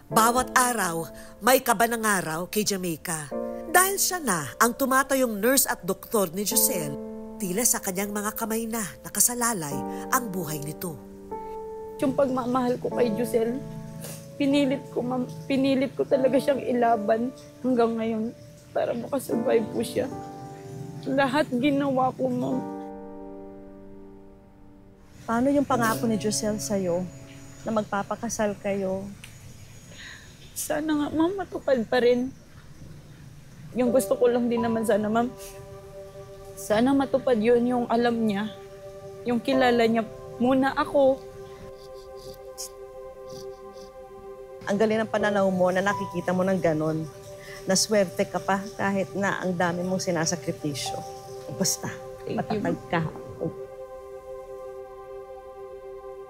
Bawat araw, may kaba ng araw kay Jamaica. Dahil siya na ang tumatayong nurse at doktor ni Josel, tila sa kanyang mga kamay na nakasalalay ang buhay nito. Yung pagmamahal ko kay Josel, pinilit ko talaga siyang ilaban hanggang ngayon para makasurvive po siya. Lahat ginawa ko, ma'am. Paano yung pangako ni Josel sa'yo na magpapakasal kayo? Sana nga, ma'am, matupad pa rin. Yung gusto ko lang din naman sana, ma'am. Sana matupad yun yung alam niya. Yung kilala niya muna ako. Ang galing ng pananaw mo na nakikita mo ng ganon. Naswerte ka pa kahit na ang dami mong sinasakripisyo. Basta, matatag ka.